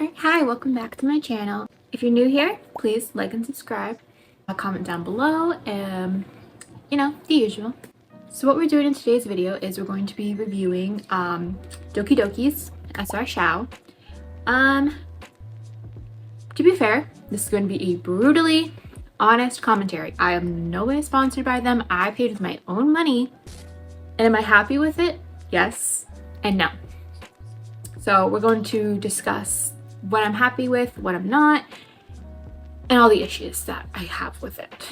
Alright, hi, welcome back to my channel. If you're new here, please like and subscribe. Comment down below, you know, the usual. So what we're doing in today's video is we're going to be reviewing Doki Doki's SR Xiao. To be fair, this is going to be a brutally honest commentary. I am in no way sponsored by them. I paid with my own money. And am I happy with it? Yes and no. So we're going to discuss what I'm happy with, what I'm not, and all the issues that I have with it.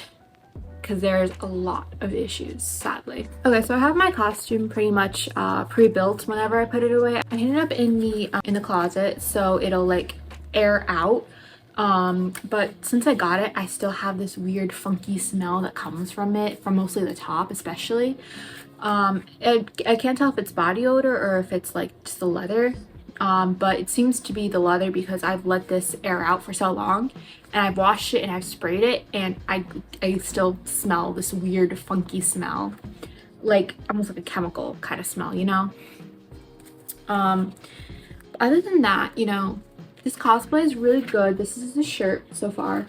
Because there's a lot of issues, sadly. Okay, so I have my costume pretty much pre-built whenever I put it away. I hang it up in the closet so it'll like air out. But since I got it, I still have this weird funky smell that comes from it, from mostly the top especially. I can't tell if it's body odor or if it's like just the leather. But it seems to be the leather because I've let this air out for so long and I've washed it and I've sprayed it and I still smell this weird funky smell, like almost like a chemical kind of smell, you know. Other than that, you know, this cosplay is really good. This is the shirt so far.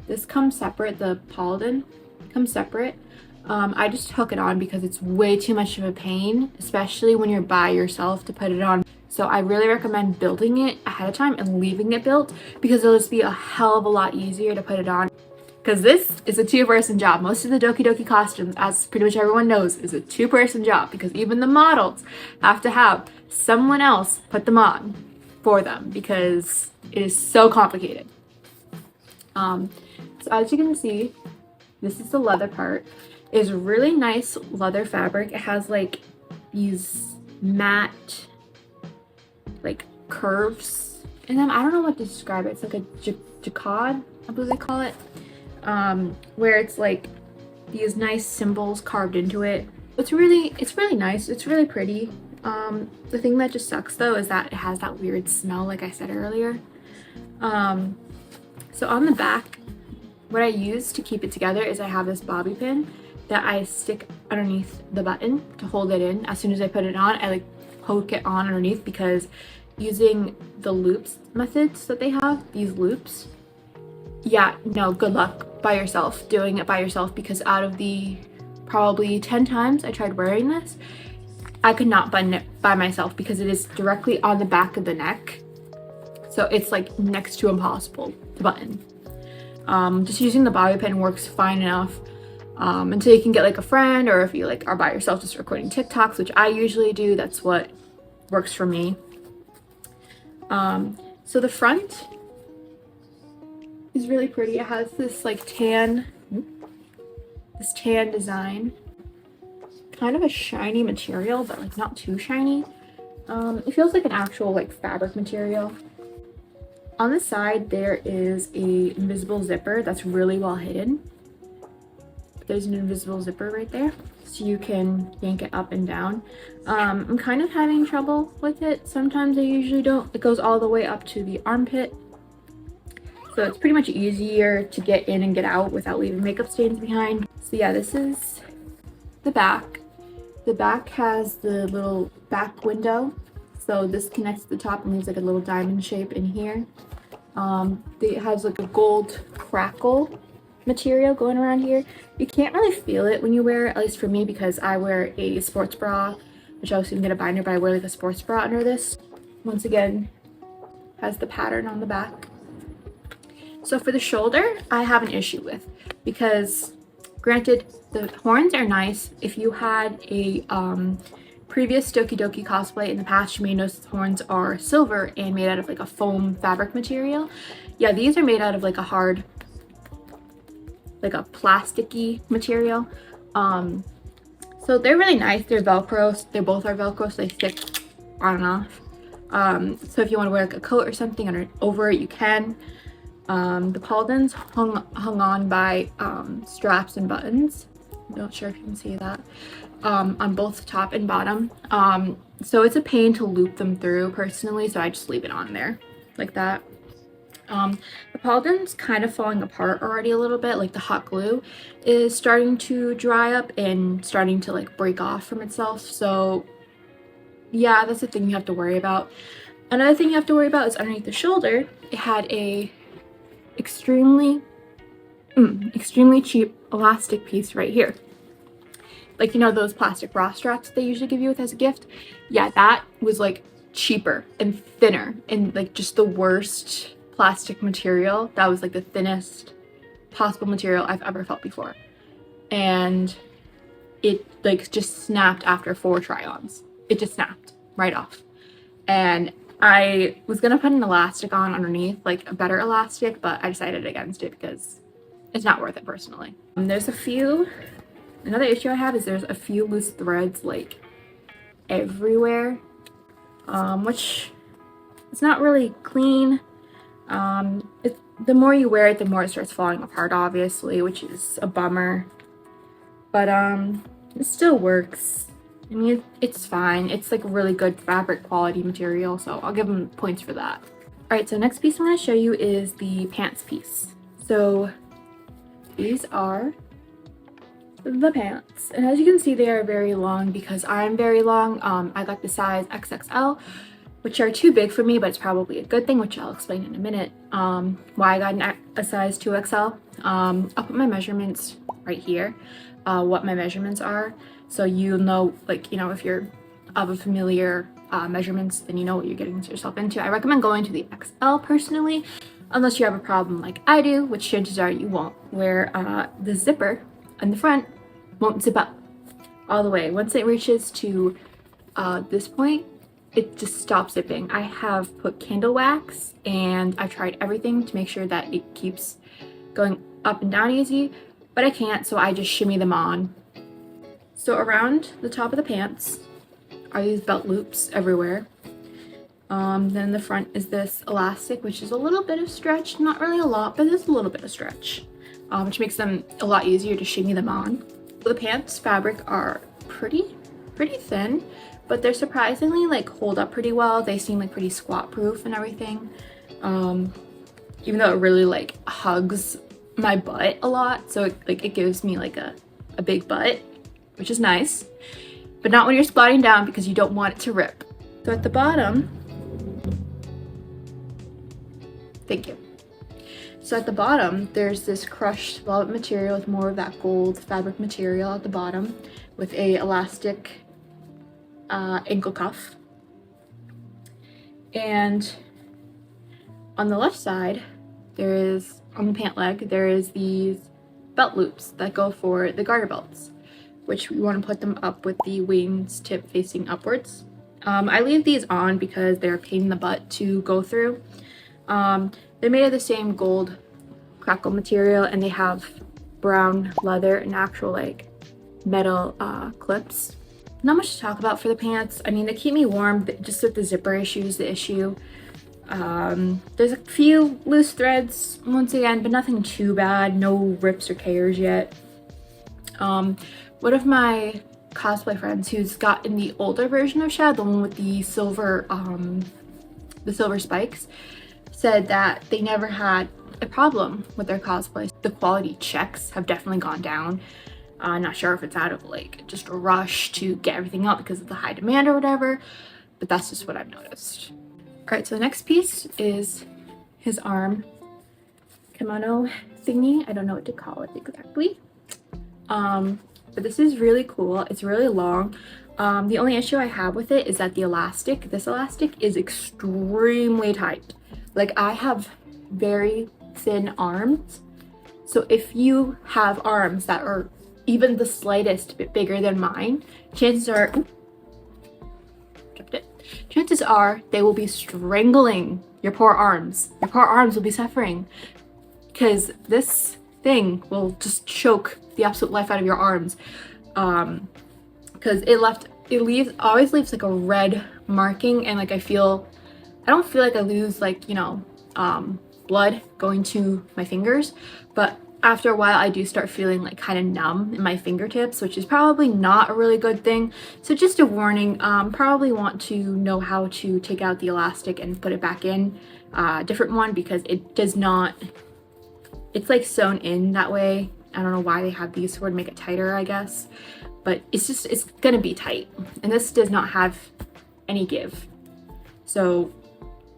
This comes separate, the Paladin comes separate. I just hook it on because it's way too much of a pain, especially when you're by yourself, to put it on. So I really recommend building it ahead of time and leaving it built because it'll just be a hell of a lot easier to put it on. Because this is a two-person job. Most of the Doki Doki costumes, as pretty much everyone knows, is a two-person job because even the models have to have someone else put them on for them because it is so complicated. So as you can see, this is the leather part. It's really nice leather fabric. It has like these matte like curves in them. I don't know what to describe it. It's like a jacquard, I believe they call it, where it's like these nice symbols carved into it. It's really nice. It's really pretty. The thing that just sucks though is that it has that weird smell, like I said earlier. So on the back, what I use to keep it together is I have this bobby pin that I stick underneath the button to hold it in. As soon as I put it on, I like poke it on underneath because using the loops methods that they have, these loops, yeah, no, good luck by yourself, doing it by yourself, because out of the probably 10 times I tried wearing this, I could not button it by myself because it is directly on the back of the neck. So it's like next to impossible to button. Just using the bobby pin works fine enough until you can get like a friend, or if you like are by yourself just recording TikToks, which I usually do. That's what works for me. So the front is really pretty. It has this like tan design, kind of a shiny material, but like not too shiny. It feels like an actual like fabric material. On the side there is a invisible zipper that's really well hidden. There's an invisible zipper right there, so you can yank it up and down. I'm kind of having trouble with it. Sometimes I usually don't. It goes all the way up to the armpit. So it's pretty much easier to get in and get out without leaving makeup stains behind. So yeah, this is the back. The back has the little back window. So this connects to the top and leaves like a little diamond shape in here. It has like a gold crackle material going around here. You can't really feel it when you wear it, at least for me, because I wear a sports bra, which I was gonna get a binder, but I wear like a sports bra under this. Once again, has the pattern on the back. So for the shoulder, I have an issue with, because granted, the horns are nice. If you had a previous Doki Doki cosplay in the past, you may notice the horns are silver and made out of like a foam fabric material. Yeah, these are made out of like a hard, like a plasticky material. So they're really nice. They're Velcro. They both are Velcro, so they stick on and off. So if you want to wear like a coat or something over it, you can. The Paladin's hung on by straps and buttons. I'm not sure if you can see that. On both top and bottom. So it's a pain to loop them through personally, so I just leave it on there like that. The Paladin's kind of falling apart already a little bit. Like the hot glue is starting to dry up and starting to like break off from itself. So yeah, that's the thing you have to worry about. Another thing you have to worry about is underneath the shoulder, it had a extremely cheap elastic piece right here. Like, you know, those plastic bra straps they usually give you with as a gift? Yeah, that was like cheaper and thinner and like just the worst plastic material. That was like the thinnest possible material I've ever felt before. And it like just snapped after 4 try-ons. It just snapped right off. And I was gonna put an elastic on underneath, like a better elastic, but I decided against it because it's not worth it personally. Another issue I have is there's a few loose threads like everywhere, which it's not really clean. The more you wear it, the more it starts falling apart, obviously, which is a bummer. But it still works. I mean, it's fine. It's like really good fabric quality material, so I'll give them points for that. All right, so next piece I'm going to show you is the pants piece. So these are the pants, and as you can see, they are very long because I'm very long. I got the size XXL, which are too big for me, but it's probably a good thing, which I'll explain in a minute. Why I got a size 2XL. I'll put my measurements right here, what my measurements are, so you know, like, you know, if you're of a familiar measurements, then you know what you're getting yourself into. I recommend going to the XL personally, unless you have a problem like I do, which chances are you won't, where the zipper on the front won't zip up all the way. Once it reaches to this point, it just stops zipping. I have put candle wax and I've tried everything to make sure that it keeps going up and down easy, but I can't, so I just shimmy them on. So around the top of the pants are these belt loops everywhere. Then the front is this elastic, which is a little bit of stretch, not really a lot, but there's a little bit of stretch, which makes them a lot easier to shimmy them on. The pants fabric are pretty thin, but they're surprisingly like hold up pretty well. They seem like pretty squat proof and everything. Even though it really like hugs my butt a lot, so it gives me like a big butt, which is nice, but not when you're squatting down because you don't want it to rip. So at the bottom, thank you. So at the bottom, there's this crushed velvet material with more of that gold fabric material at the bottom with a elastic ankle cuff. And on the left side, on the pant leg, there is these belt loops that go for the garter belts, which we want to put them up with the wings tip facing upwards. I leave these on because they're a pain in the butt to go through. They're made of the same gold crackle material, and they have brown leather and actual like metal clips. Not much to talk about for the pants. I mean, they keep me warm, but just with the zipper issues, the issue. There's a few loose threads once again, but nothing too bad. No rips or tears yet. One of my cosplay friends who's gotten the older version of Xiao, the one with the silver spikes, said that they never had a problem with their cosplay. The quality checks have definitely gone down. I'm not sure if it's out of like just a rush to get everything up because of the high demand or whatever, but that's just what I've noticed. All right, so the next piece is his arm kimono thingy. I don't know what to call it exactly. But this is really cool. It's really long. The only issue I have with it is that this elastic is extremely tight. Like, I have very thin arms. So if you have arms that are even the slightest bit bigger than mine, chances are they will be strangling your poor arms. Your poor arms will be suffering because this thing will just choke the absolute life out of your arms. Because it always leaves like a red marking, and like I don't feel like I lose like, you know, blood going to my fingers, but after a while I do start feeling like kind of numb in my fingertips, which is probably not a really good thing. So just a warning, probably want to know how to take out the elastic and put it back in a different one, because it does not, it's like sewn in that way. I don't know why they have these for to make it tighter, I guess, but it's gonna be tight, and this does not have any give. So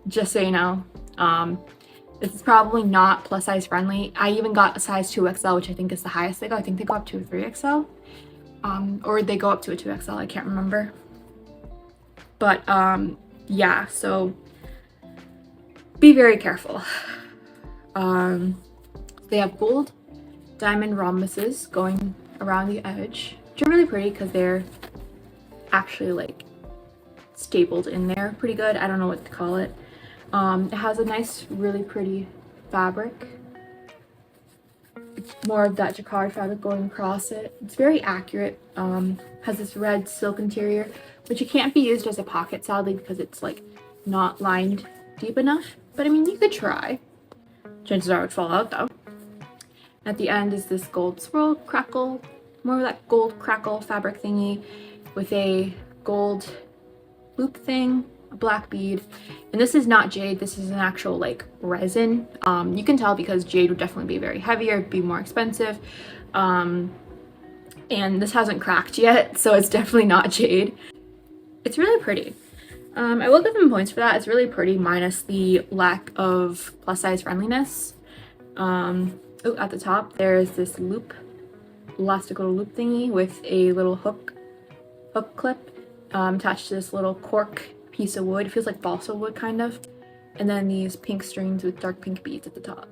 just so you know. It's probably not plus size friendly. I even got a size 2XL, which I think is the highest they go. I think they go up to a 3XL. Or they go up to a 2XL, I can't remember. But yeah, so be very careful. They have gold diamond rhombuses going around the edge, which are really pretty because they're actually like stapled in there pretty good. I don't know what to call it. It has a nice, really pretty fabric. More of that jacquard fabric going across it. It's very accurate. Has this red silk interior, which it can't be used as a pocket sadly because it's like not lined deep enough. But I mean, you could try. Chances are it would fall out though. At the end is this gold swirl crackle, more of that gold crackle fabric thingy with a gold loop thing, a black bead. And this is not jade, this is an actual like resin. You can tell because jade would definitely be very heavier, be more expensive. And this hasn't cracked yet, so it's definitely not jade. It's really pretty. I will give them points for that. It's really pretty, minus the lack of plus size friendliness. At the top there's this loop, elastic little loop thingy with a little hook clip attached to this little cork piece of wood. It feels like balsa wood kind of. And then these pink strings with dark pink beads at the top.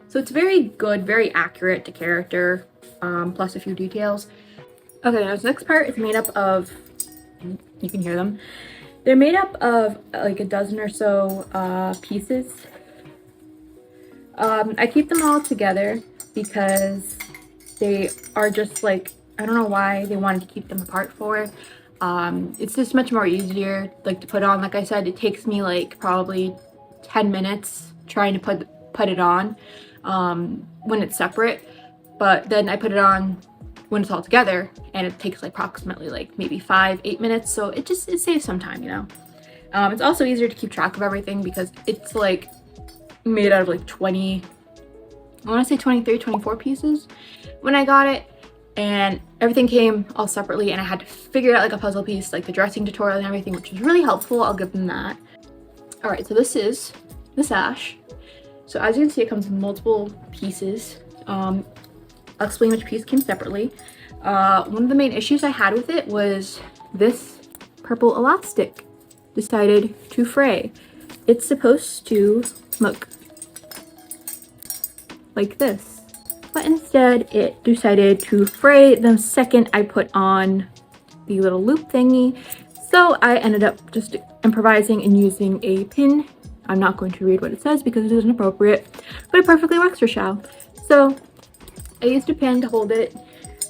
So it's very good, very accurate to character, plus a few details. Okay, now this next part is made up of, you can hear them. They're made up of like a dozen or so pieces. I keep them all together because they are just like, I don't know why they wanted to keep them apart for. It's just much more easier like to put on. Like I said, it takes me like probably 10 minutes trying to put it on when it's separate, but then I put it on when it's all together and it takes like approximately like maybe 5-8 minutes, so it saves some time, you know. It's also easier to keep track of everything because it's like made out of like 20, I want to say 23, 24 pieces when I got it, and everything came all separately and I had to figure it out like a puzzle piece, like the dressing tutorial and everything, which was really helpful. I'll give them that. All right, so this is the sash. So as you can see, it comes in multiple pieces. I'll explain which piece came separately. One of the main issues I had with it was this purple elastic decided to fray. It's supposed to look like this, but instead it decided to fray the second I put on the little loop thingy. So I ended up just improvising and using a pin. I'm not going to read what it says because it isn't appropriate, but it perfectly works for Xiao. So I used a pin to hold it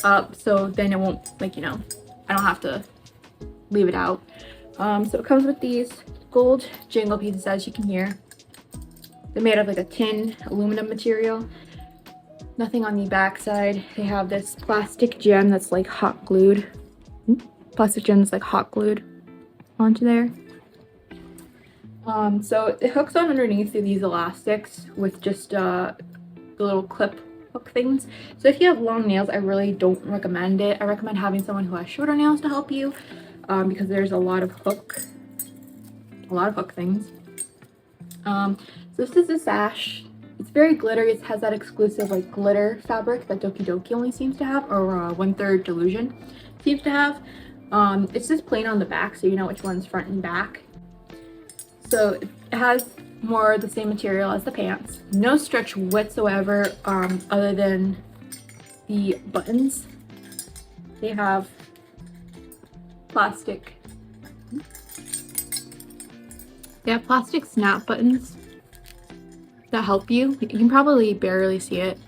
up so then it won't, like, you know, I don't have to leave it out. So it comes with these gold jingle pieces, as you can hear. They're made of like a tin aluminum material. Nothing on the back side. They have this plastic gem that's like hot glued. Plastic gem that's like hot glued onto there. So it hooks on underneath through these elastics with just the little clip hook things. So if you have long nails, I really don't recommend it. I recommend having someone who has shorter nails to help you, because there's a lot of hook things. So this is the sash. It's very glittery. It has that exclusive like glitter fabric that Doki Doki only seems to have, or 1/3 Delusion seems to have. It's just plain on the back, so you know which one's front and back. So it has more the same material as the pants. No stretch whatsoever, other than the buttons. They have plastic. They have plastic snap buttons that help you. You can probably barely see it,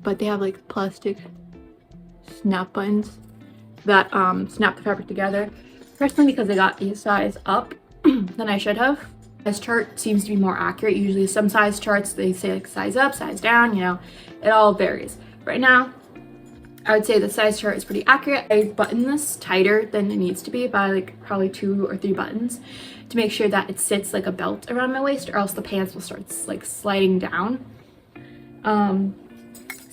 but they have like plastic snap buttons that snap the fabric together. Personally, because I got the size up than I should have. Size chart seems to be more accurate. Usually some size charts, they say like size up, size down, you know, it all varies. Right now, I would say the size chart is pretty accurate. I button this tighter than it needs to be by like probably 2 or 3 buttons to make sure that it sits like a belt around my waist, or else the pants will start like sliding down. So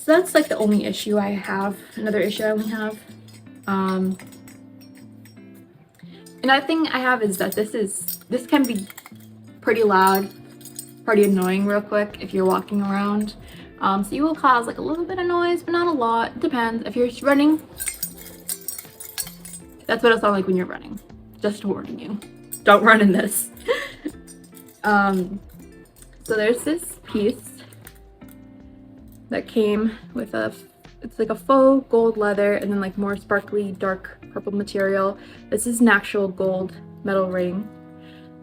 that's like the only issue I have. Another issue I only have. Another thing I have is that this can be pretty loud, pretty annoying real quick if you're walking around. So you will cause like a little bit of noise, but not a lot. It depends. If you're running, that's what it'll sound like when you're running. Just warning you. Don't run in this. So there's this piece that came with it's like a faux gold leather and then like more sparkly dark purple material. This is an actual gold metal ring.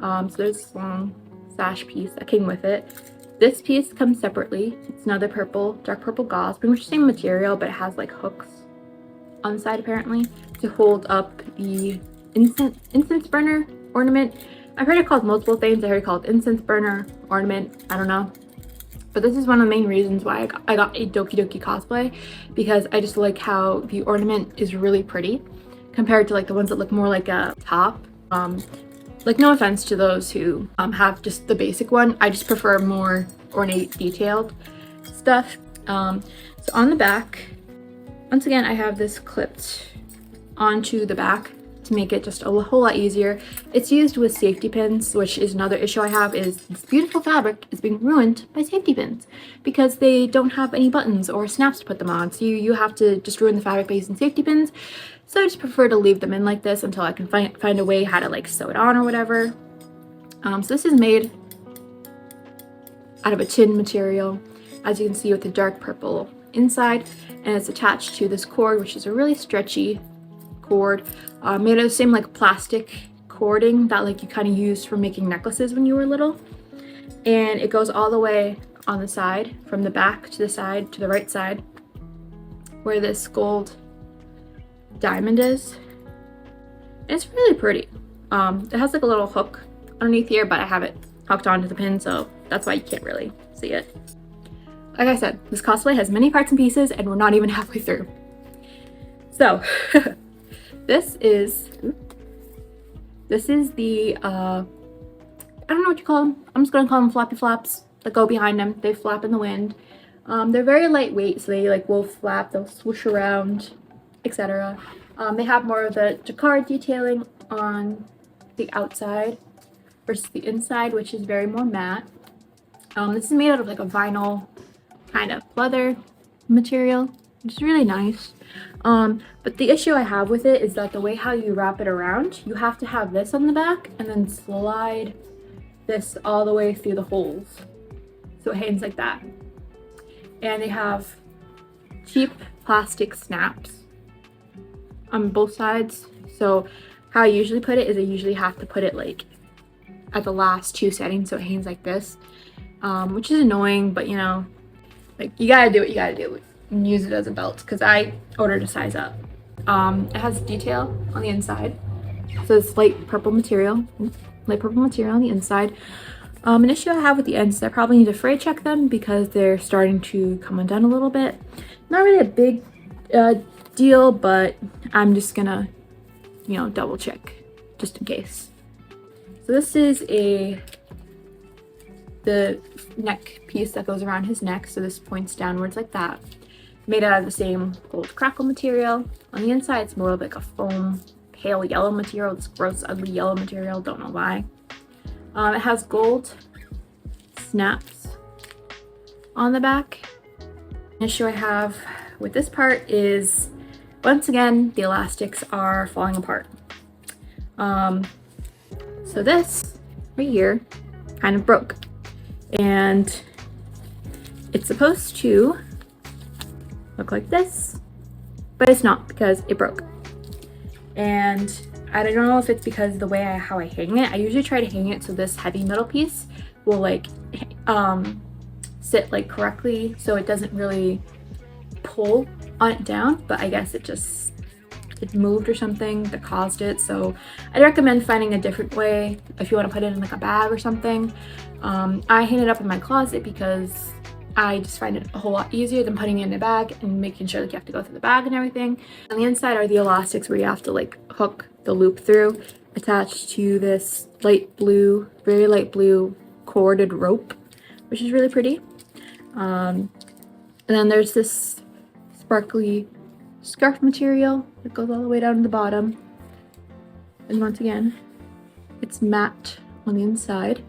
So there's this long sash piece that came with it. This piece comes separately. It's another purple, dark purple gauze, pretty much the same material, but it has like hooks on the side apparently to hold up the incense burner ornament. I've heard it called multiple things. I heard it called incense burner ornament. I don't know. But this is one of the main reasons why I got a Doki Doki cosplay, because I just like how the ornament is really pretty compared to like the ones that look more like a top. Like no offense to those who have just the basic one. I just prefer more ornate detailed stuff. So on the back, once again, I have this clipped onto the back to make it just a whole lot easier. It's used with safety pins, which is another issue I have, is this beautiful fabric is being ruined by safety pins because they don't have any buttons or snaps to put them on. So you have to just ruin the fabric by using safety pins. So I just prefer to leave them in like this until I can find a way how to like sew it on or whatever. So this is made out of a tin material, as you can see, with the dark purple inside, and it's attached to this cord, which is a really stretchy cord, made of the same like plastic cording that like you kind of used for making necklaces when you were little. And it goes all the way on the side, from the back to the side, to the right side, where this gold diamond is. And it's really pretty. It has like a little hook underneath here, but I have it hooked onto the pin, so that's why you can't really see it. Like I said, this cosplay has many parts and pieces, and we're not even halfway through. So this is the I don't know what you call them. I'm just gonna call them floppy flaps that go behind them. They flap in the wind. They're very lightweight, so they like will flap, they'll swoosh around, etc. They have more of the jacquard detailing on the outside versus the inside, which is very more matte. This is made out of like a vinyl kind of leather material, which is really nice. But the issue I have with it is that the way how you wrap it around, you have to have this on the back and then slide this all the way through the holes so it hangs like that. And they have cheap plastic snaps on both sides. So how I usually put it is I usually have to put it like at the last two settings so it hangs like this, which is annoying, but you know, like you gotta do what you gotta do and use it as a belt, because I ordered a size up. It has detail on the inside, so it's light purple material on the inside. An issue I have with the ends is I probably need to fray check them because they're starting to come undone a little bit. Not really a big deal, but I'm just gonna, you know, double check just in case. So this is the neck piece that goes around his neck, so this points downwards like that. Made out of the same gold crackle material. On the inside, it's more like a foam, pale yellow material. This gross, ugly yellow material, don't know why. It has gold snaps on the back. The issue I have with this part is, once again, the elastics are falling apart. So this right here kind of broke, and it's supposed to look like this, but it's not because it broke. And I don't know if it's because of the way how I hang it. I usually try to hang it so this heavy metal piece will like sit like correctly so it doesn't really pull on it down, but I guess it moved or something that caused it. So I'd recommend finding a different way if you want to put it in like a bag or something. I hang it up in my closet because I just find it a whole lot easier than putting it in a bag and making sure like you have to go through the bag and everything. On the inside are the elastics where you have to like hook the loop through, attached to this light blue, very light blue corded rope, which is really pretty. And then there's this sparkly scarf material that goes all the way down to the bottom. And once again, it's matte on the inside.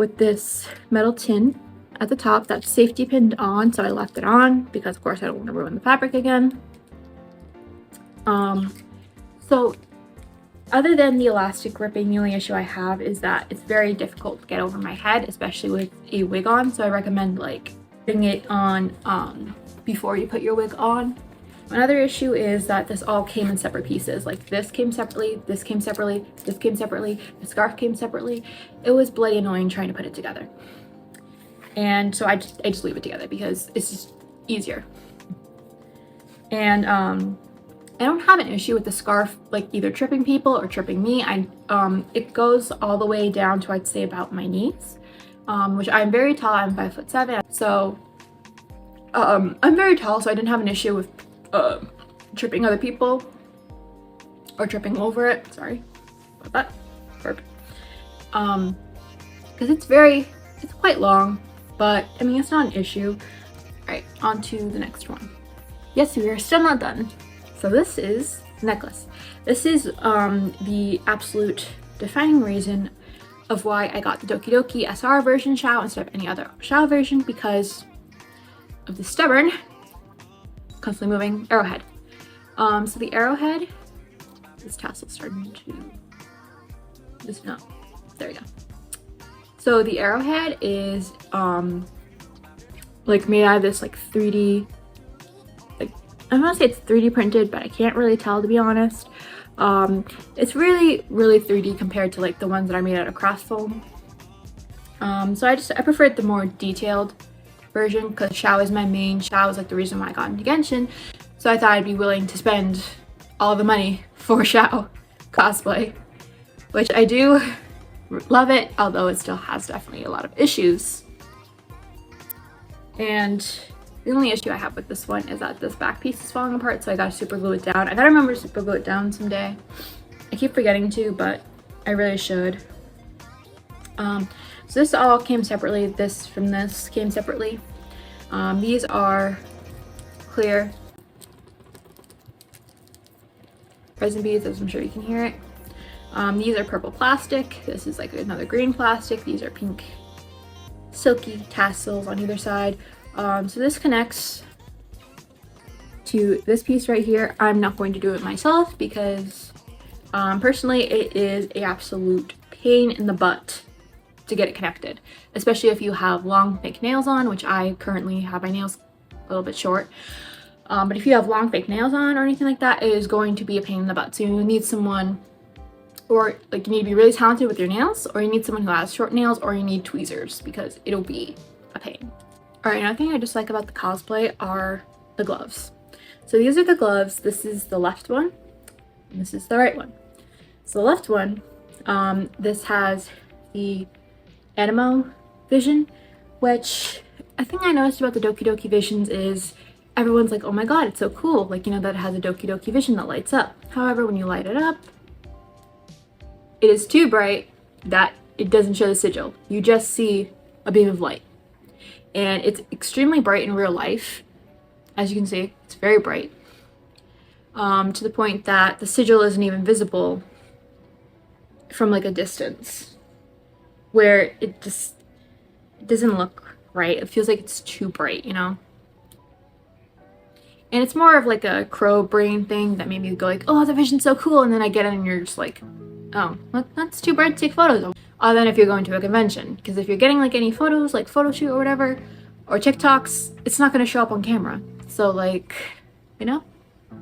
with this metal tin at the top that's safety pinned on, so I left it on because of course I don't want to ruin the fabric again. So other than the elastic gripping, the only issue I have is that it's very difficult to get over my head, especially with a wig on, so I recommend like putting it on before you put your wig on. Another issue is that this all came in separate pieces. Like this came separately, this came separately, this came separately, the scarf came separately. It was bloody annoying trying to put it together. And so I just leave it together because it's just easier. And I don't have an issue with the scarf like either tripping people or tripping me. It goes all the way down to I'd say about my knees, which I'm very tall. I'm 5'7", so I'm very tall, so I didn't have an issue with tripping other people or tripping over it. Sorry about that. Perfect. Because it's quite long, but I mean it's not an issue. All right, on to the next one. Yes, we are still not done. So this is necklace. This is the absolute defining reason of why I got the Doki Doki SR version Xiao instead of any other Xiao version, because of the stubborn, constantly moving arrowhead. So the arrowhead, this tassel starting to just no. There we go. So the arrowhead is like made out of this like 3D. I want to say it's 3D printed, but I can't really tell, to be honest. It's really 3D compared to like the ones that I made out of craft foam. So I preferred the more detailed version because Xiao is my main. Xiao is like the reason why I got into Genshin. So I thought I'd be willing to spend all the money for Xiao cosplay, which I do love it, although it still has definitely a lot of issues. And the only issue I have with this one is that this back piece is falling apart, so I gotta super glue it down. I gotta remember to super glue it down someday. I keep forgetting to, but I really should. So this all came separately. This from this came separately. These are clear resin beads, as I'm sure you can hear it. These are purple plastic. This is like another green plastic. These are pink silky tassels on either side. So this connects to this piece right here. I'm not going to do it myself because personally it is an absolute pain in the butt to get it connected, especially if you have long fake nails on, which I currently have my nails a little bit short. But if you have long fake nails on or anything like that, it is going to be a pain in the butt. So you need someone, or like you need to be really talented with your nails, or you need someone who has short nails, or you need tweezers because it'll be a pain. All right, another thing I just like about the cosplay are the gloves. So these are the gloves. This is the left one, and this is the right one. So the left one, this has the Animo vision, which I think I noticed about the Doki Doki visions is everyone's like, oh my god, it's so cool, like, you know, that it has a Doki Doki vision that lights up. However, when you light it up, it is too bright that it doesn't show the sigil. You just see a beam of light. And it's extremely bright in real life. As you can see, it's very bright. To the point that the sigil isn't even visible from like a distance, where it just doesn't look right. It feels like it's too bright, you know? And it's more of like a crow brain thing that made me go like, oh, the vision's so cool, and then I get it and you're just like, oh, that's too bright to take photos of. Other than if you're going to a convention, because if you're getting like any photos, like photo shoot or whatever, or TikToks, it's not going to show up on camera. So like, you know?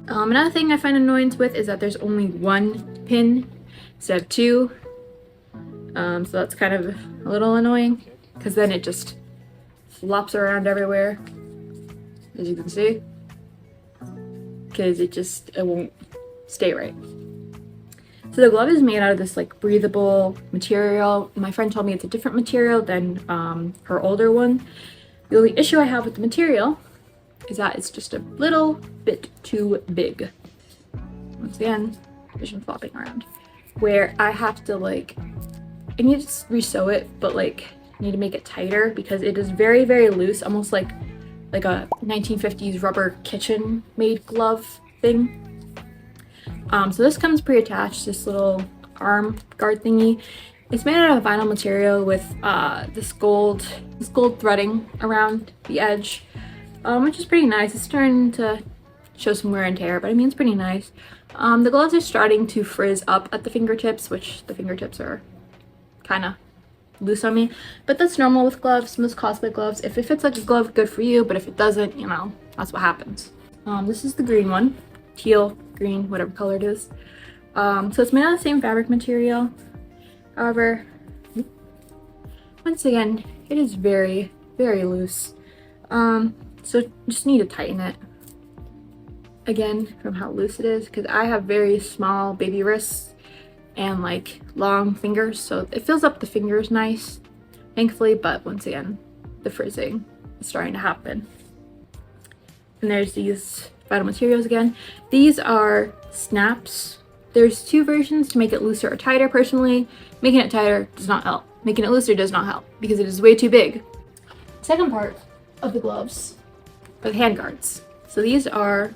Another thing I find annoyance with is that there's only one pin instead of two. So that's kind of a little annoying, because then it just flops around everywhere, as you can see, because it won't stay right. So the glove is made out of this like breathable material. My friend told me it's a different material than her older one. The only issue I have with the material is that it's just a little bit too big. Once again, vision flopping around. Where I have to like, I need to re-sew it, but like I need to make it tighter because it is very, very loose, almost like a 1950s rubber kitchen made glove thing. So this comes pre-attached, this little arm guard thingy, It's made out of vinyl material with this gold threading around the edge, which is pretty nice. It's starting to show some wear and tear, but I mean, it's pretty nice. The gloves are starting to frizz up at the fingertips, which the fingertips are kind of loose on me, but that's normal with gloves, most cosplay gloves. If it fits like a glove, good for you, but if it doesn't, you know, that's what happens. This is the green one, teal, green, whatever color it is. So it's made out of the same fabric material. However, once again, it is very, very loose. So just need to tighten it again from how loose it is, because I have very small baby wrists and like long fingers, so it fills up the fingers nice, thankfully, but once again, the frizzing is starting to happen. And there's these vinyl materials again. These are snaps. There's two versions to make it looser or tighter. Personally, making it tighter does not help. Making it looser does not help because it is way too big. Second part of the gloves are the hand guards. So these are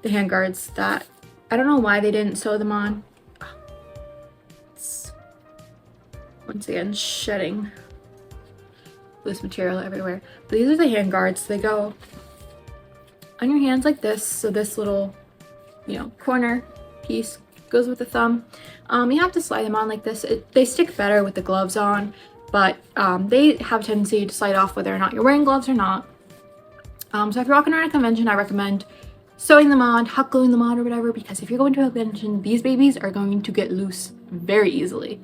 the hand guards that I don't know why they didn't sew them on. It's once again shedding loose material everywhere. But these are the hand guards. They go on your hands like this. So this little, you know, corner piece goes with the thumb. You have to slide them on like this. They stick better with the gloves on, but they have a tendency to slide off whether or not you're wearing gloves or not. So if you're walking around a convention, I recommend sewing them on, hot gluing them on or whatever, because if you're going to a convention, these babies are going to get loose very easily.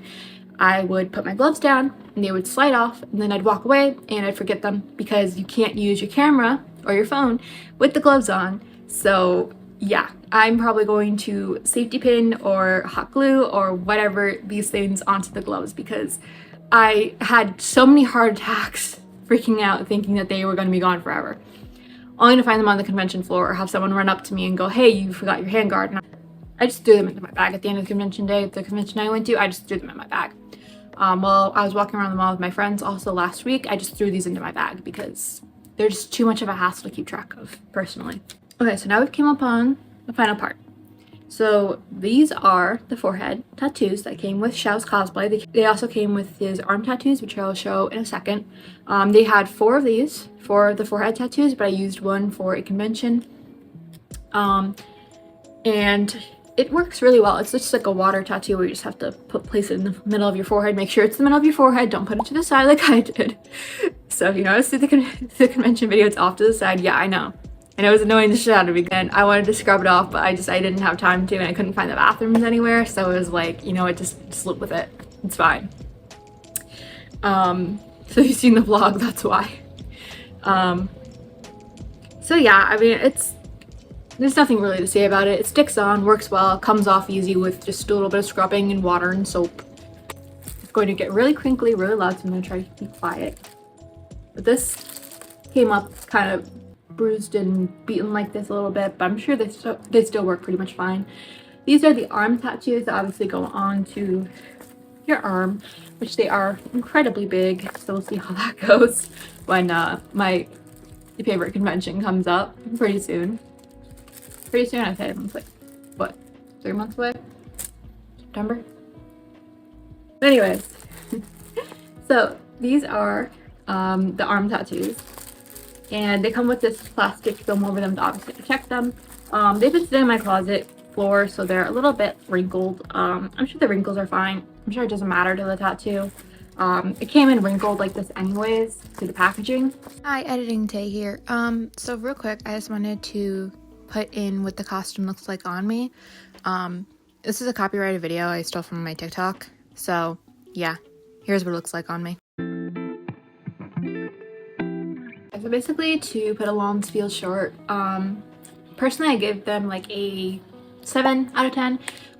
I would put my gloves down and they would slide off, and then I'd walk away and I'd forget them because you can't use your camera or your phone with the gloves on. So yeah, I'm probably going to safety pin or hot glue or whatever these things onto the gloves, because I had so many heart attacks freaking out thinking that they were going to be gone forever, only to find them on the convention floor or have someone run up to me and go, hey, you forgot your handguard. And I just threw them into my bag at the end of the convention day. The convention I went to, I just threw them in my bag. While I was walking around the mall with my friends also last week, I just threw these into my bag because they're just too much of a hassle to keep track of, personally. Okay, so now we've came upon the final part. So these are the forehead tattoos that came with Xiao's cosplay. They also came with his arm tattoos, which I'll show in a second. They had 4 of these for the forehead tattoos, but I used one for a convention. And it works really well. It's just like a water tattoo where you just have to place it in the middle of your forehead. Make sure it's the middle of your forehead. Don't put it to the side like I did. So if you notice the convention video, it's off to the side. Yeah, I know. And it was annoying the shit out of me. And I wanted to scrub it off, but I didn't have time to, and I couldn't find the bathrooms anywhere. So it was like, you know, it just live with it. It's fine. So if you've seen the vlog, that's why. So yeah, I mean, there's nothing really to say about it. It sticks on, works well, comes off easy with just a little bit of scrubbing and water and soap. It's going to get really crinkly, really loud, so I'm gonna try to be quiet. But this came up kind of bruised and beaten like this a little bit, but I'm sure they still work pretty much fine. These are the arm tattoos that obviously go on to your arm, which they are incredibly big, so we'll see how that goes when my favorite convention comes up pretty soon. Pretty soon, I'd say it's like, what, 3 months away? September? But anyways, so these are the arm tattoos. And they come with this plastic film over them to obviously protect them. They've been sitting in my closet floor, so they're a little bit wrinkled. I'm sure the wrinkles are fine. I'm sure it doesn't matter to the tattoo. It came in wrinkled like this anyways to the packaging. Hi, editing Tay here. So real quick, I just wanted to put in what the costume looks like on me. This is a copyrighted video I stole from my TikTok. So yeah, here's what it looks like on me. So basically, to put a long spiel short, personally I give them like a 7 out of 10.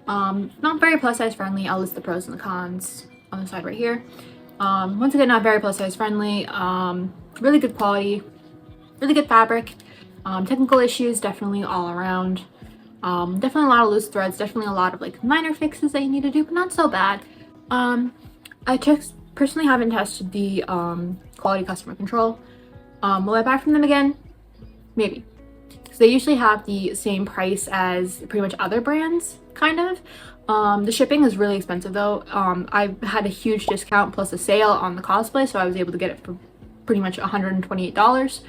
Not very plus size friendly. I'll list the pros and the cons on the side right here. Once again, not very plus size friendly. Really good quality, really good fabric. Technical issues definitely all around. Definitely a lot of loose threads, definitely a lot of like minor fixes that you need to do, but not so bad. I personally haven't tested the quality customer control. Will I buy from them again? Maybe. Because they usually have the same price as pretty much other brands, kind of. The shipping is really expensive though. I had a huge discount plus a sale on the cosplay, so I was able to get it for pretty much $128.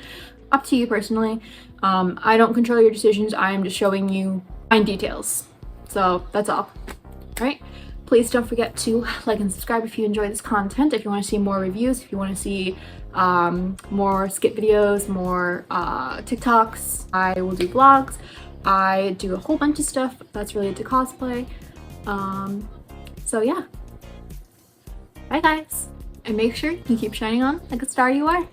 Up to you personally. I don't control your decisions. I am just showing you fine details. So that's all. Alright? Please don't forget to like and subscribe if you enjoy this content. If you want to see more reviews, if you want to see more skit videos, more TikToks, I will do vlogs. I do a whole bunch of stuff that's related to cosplay. So yeah. Bye guys. And make sure you keep shining on like a star you are.